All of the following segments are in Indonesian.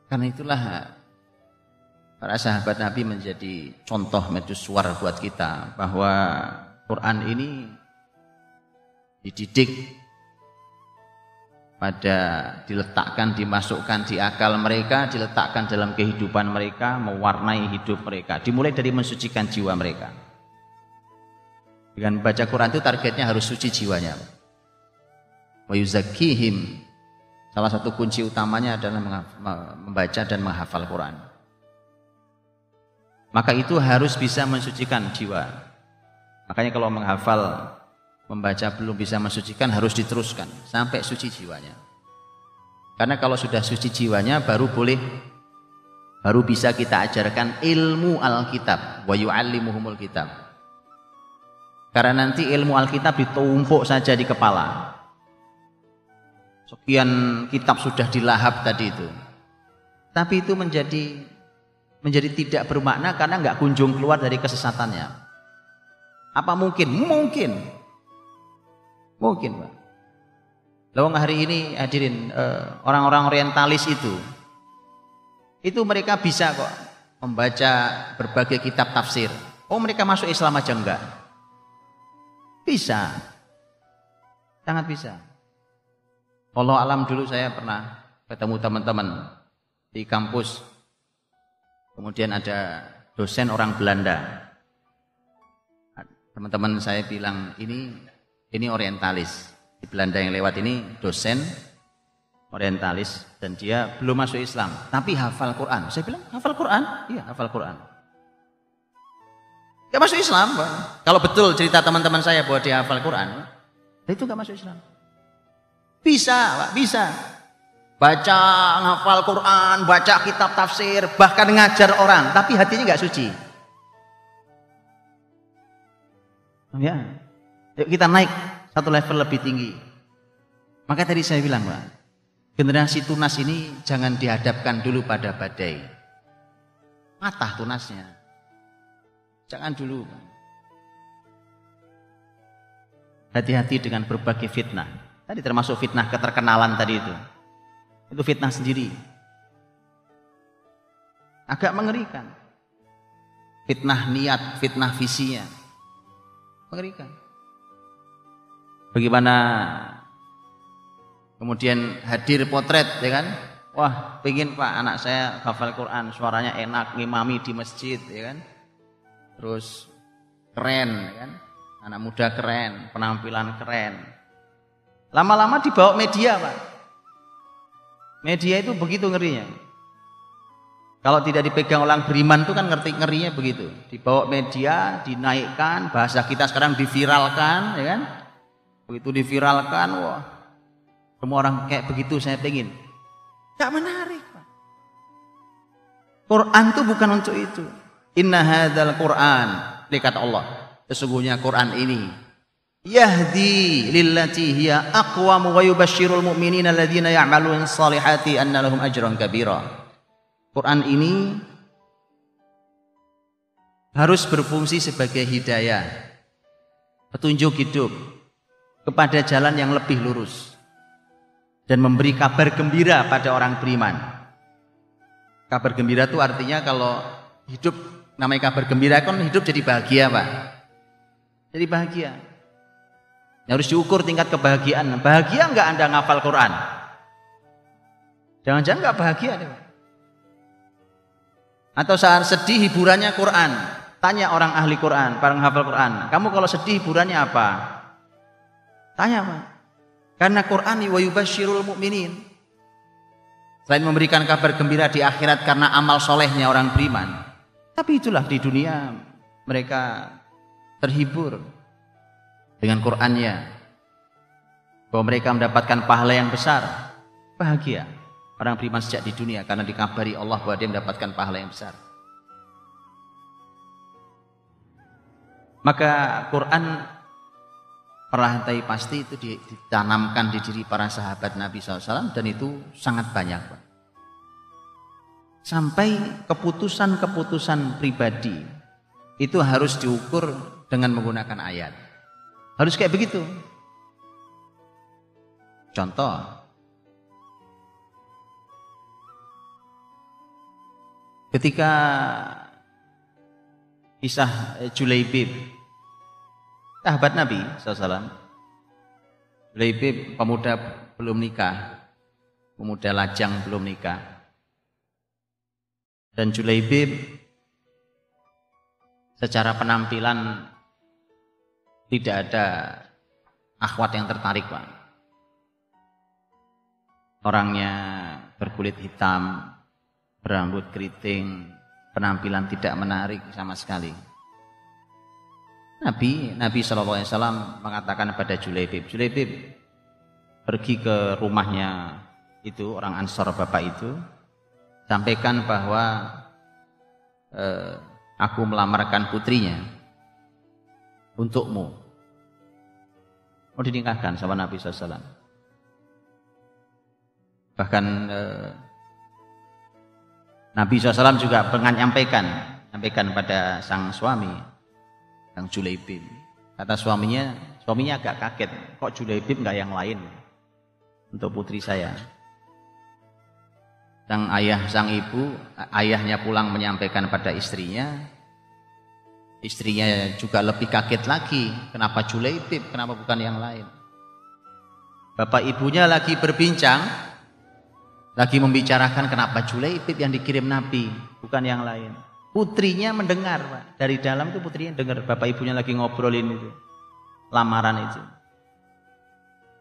Karena itulah para sahabat Nabi menjadi contoh mercusuar buat kita bahwa Quran ini dididik diletakkan, dimasukkan di akal mereka, diletakkan dalam kehidupan mereka, mewarnai hidup mereka. Dimulai dari mensucikan jiwa mereka. Dengan baca Quran itu targetnya harus suci jiwanya. Wa yuzakkihim. Salah satu kunci utamanya adalah membaca dan menghafal Quran. Maka itu harus bisa mensucikan jiwa. Makanya kalau menghafal, membaca belum bisa mensucikan, harus diteruskan sampai suci jiwanya. Karena kalau sudah suci jiwanya baru bisa kita ajarkan ilmu Alkitab, wa yu'allimuhumul kitab. Karena nanti ilmu Alkitab ditumpuk saja di kepala. Sekian kitab sudah dilahap tadi itu. Tapi itu menjadi tidak bermakna karena nggak kunjung keluar dari kesesatannya. Apa mungkin? Mungkin, Pak. Lawang hari ini hadirin, orang-orang orientalis itu mereka bisa kok membaca berbagai kitab tafsir. Oh, mereka masuk Islam aja enggak? Bisa. Sangat bisa. Allah alam, dulu saya pernah ketemu teman-teman di kampus. Kemudian ada dosen orang Belanda. Teman-teman saya bilang, ini orientalis. Di Belanda yang lewat ini dosen orientalis dan dia belum masuk Islam, tapi hafal Quran. Saya bilang, hafal Quran? Iya, hafal Quran. Gak masuk Islam, Pak. Kalau betul cerita teman-teman saya bahwa dia hafal Quran, itu gak masuk Islam. Bisa, Pak, bisa. Baca, ngafal Quran, baca kitab tafsir, bahkan ngajar orang, tapi hatinya gak suci. Ya, yuk kita naik satu level lebih tinggi. Maka tadi saya bilang, Pak, generasi tunas ini jangan dihadapkan dulu pada badai. Matah tunasnya. Jangan dulu. Hati-hati dengan berbagai fitnah. Tadi termasuk fitnah keterkenalan tadi itu. Itu fitnah sendiri. Agak mengerikan. Fitnah niat, fitnah visinya. Mengerikan. Bagaimana kemudian hadir potret, ya kan? Wah, pengen Pak anak saya hafal Quran, suaranya enak, ngimami di masjid, ya kan? Terus keren, ya kan? Anak muda keren, penampilan keren. Lama-lama dibawa media, Pak. Media itu begitu ngerinya. Kalau tidak dipegang orang beriman itu kan ngerinya begitu. Dibawa media, dinaikkan, bahasa kita sekarang diviralkan, ya kan? Begitu diviralkan, wah, semua orang kayak begitu saya pengen. Gak menarik, Pak. Quran itu bukan untuk itu. Inna hadzal Quran, kata Allah, sesungguhnya Quran ini yahdi lillati hiya aqwam wa yubashshirul mu'minina alladziina ya'maluna shalihati anna lahum ajran kabira. Quran ini harus berfungsi sebagai hidayah, petunjuk hidup kepada jalan yang lebih lurus dan memberi kabar gembira pada orang beriman. Kabar gembira itu artinya kalau hidup, namanya kabar gembira kan hidup jadi bahagia, Pak. Jadi bahagia. Harus diukur tingkat kebahagiaan. Bahagia enggak Anda ngafal Quran? Jangan-jangan enggak bahagia deh, Pak. Atau saat sedih hiburannya Quran. Tanya orang ahli Quran, para penghafal Quran, kamu kalau sedih hiburannya apa? Tanya, Pak. Karena Quran wa yubasyirul mu'minin. Selain memberikan kabar gembira di akhirat karena amal solehnya orang beriman, tapi itulah di dunia mereka terhibur dengan Qurannya, bahwa mereka mendapatkan pahala yang besar. Bahagia orang beriman sejak di dunia karena dikabari Allah bahwa dia mendapatkan pahala yang besar. Maka Quran perlahan-lahan pasti itu ditanamkan di diri para sahabat Nabi SAW, dan itu sangat banyak, Pak. Sampai keputusan-keputusan pribadi itu harus diukur dengan menggunakan ayat. Harus kayak begitu. Contoh, Ketika kisah Julaibib, sahabat Nabi SAW, Julaibib pemuda belum nikah, pemuda lajang belum nikah. Dan Julaibib secara penampilan tidak ada akhwat yang tertarik, Pak. Orangnya berkulit hitam, berambut keriting, penampilan tidak menarik sama sekali. Nabi SAW mengatakan pada Julaibib, Julaibib pergi ke rumahnya itu, orang Ansor bapak itu, sampaikan bahwa aku melamarkan putrinya untukmu. Mau dinikahkan sama Nabi SAW. Bahkan Nabi SAW juga menyampaikan pada sang suami, sang Julaibib. Kata suaminya agak kaget, kok Julaibib enggak yang lain untuk putri saya. Sang ayah, sang ibu, ayahnya pulang menyampaikan pada istrinya. Istrinya juga lebih kaget lagi, kenapa Julaibib, kenapa bukan yang lain. Bapak ibunya lagi berbincang, lagi membicarakan kenapa Julaibib yang dikirim Nabi, bukan yang lain. Putrinya mendengar, Pak. Dari dalam itu putrinya dengar, bapak ibunya lagi ngobrolin itu, lamaran itu.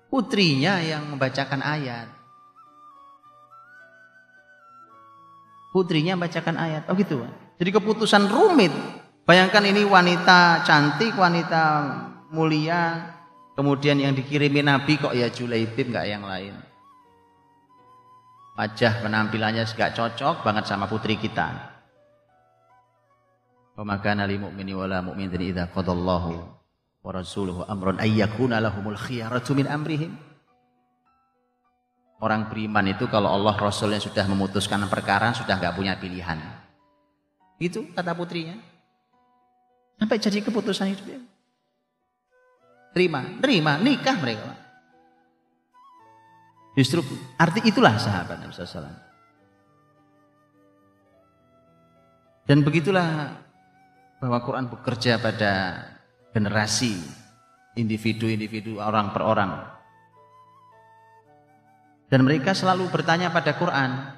Putrinya yang membacakan ayat. Putrinya membacakan ayat. Oh gitu, Pak. Jadi keputusan rumit. Bayangkan ini wanita cantik, wanita mulia, kemudian yang dikirimi Nabi kok ya Julaibib, enggak yang lain. Wajah penampilannya enggak cocok banget sama putri kita. Wa ma kana lil mu'mini wala mu'minatin idza qadallahu wa rasuluhu amran ay yakuna lahumul khiyaratu min amrihim. Orang beriman itu kalau Allah Rasulnya sudah memutuskan perkara sudah enggak punya pilihan. Itu kata putrinya. Sampai jadi keputusan itu. Terima, nikah mereka. Justru arti itulah sahabat Nabi SAW. Dan begitulah bahwa Quran bekerja pada generasi, individu-individu, orang per orang. Dan mereka selalu bertanya pada Quran,